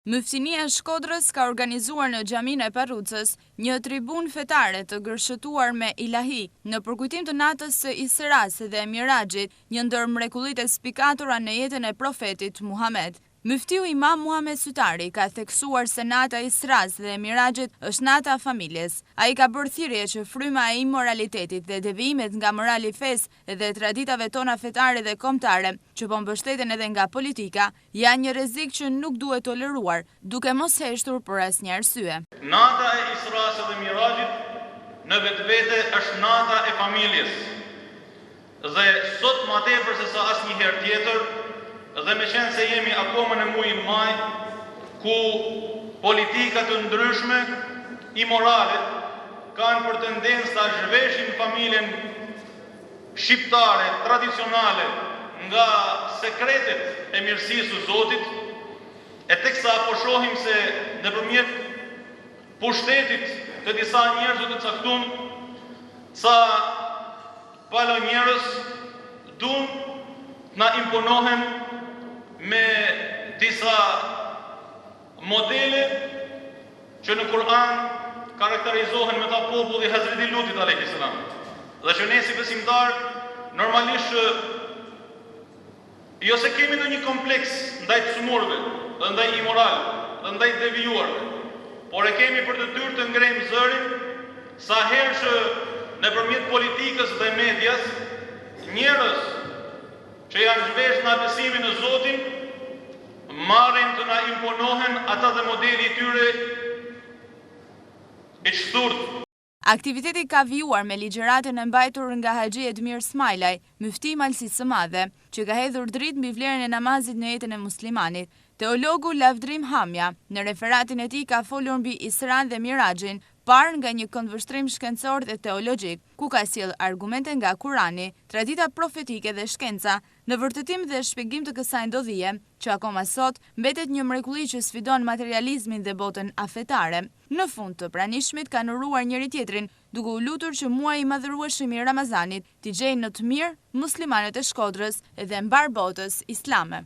Myftënia e Shkodrës ka organizuar në xhaminë e Parrucës një tribun fetare të gërshëtuar me ilahi në përkujtim të natës së Isras dhe Mirajit, një ndër mrekullitë e spikatura në jetën e profetit Muhammed. Myftiu Imam Muhammed Sytari ka theksuar se nata e Isras dhe Mirajit është nata e familjes. Ai ka bërë thirrje që fryma e immoralitetit dhe devijimet nga morali fes dhe traditave tona fetare dhe kombëtare, që po mbështeten edhe nga politika, janë një rrezik që nuk duhet toleruar, duke mos heshtur për asnjë arsye. Nata e Isras dhe Mirajit në vetvete është nata e familjes. Dhe sot më tepër se sa asnjëherë tjetër, dhe me qenë se jemi akoma në muajin maj, ku politika të ndryshme, imorale, kanë për tendencë ta zhveshin familjen shqiptare, tradicionale, nga sekretet e mirësisë së Zotit, e teksa po shohim se nëpërmjet pushtetit të disa njerëzve të caktuar, sa palo njerëz duan na imponohen me disa modele që në Kur'an karakterizohen me ta populli Hazreti Lutit alayhis salam. Dhe që ne si besimtar normalisht jo se kemi ndonjë kompleks ndaj të sumurve, dhe ndaj imoral, dhe ndaj të devijuarve, por e kemi për të dyrë të ngrejmë zërin sa herë që nëpërmjet politikës dhe medias njerëz që janë zhvesh në besimin në Zotin, marrin të na imponohen ata dhe modeli i tyre i çthurt. Aktiviteti ka vijuar me ligjëratën e mbajtur nga Haxhi Edmir Smajlaj, myfti i Malësisë së Madhe, që ka hedhur dritë mbi vlerën e namazit në jetën e muslimanit. Teologu Lavdrim Hamja, në referatin e tij ka folur mbi Isran dhe Mirajin, parë nga një këndvështrim shkencor dhe teologjik, ku ka sjellë argumente nga Kurani, tradita profetike dhe shkenca, në vërtetim dhe shpjegim të kësaj ndodhie, që akoma sot mbetet një mrekulli që sfidon materializmin dhe botën afetare. Në fund të pranishmit kanë uruar njëri tjetrin, duke u lutur që muaji i madhërueshëm i Ramazanit t'i gjejë në të mirë muslimanët e Shkodrës dhe mbar botës islame.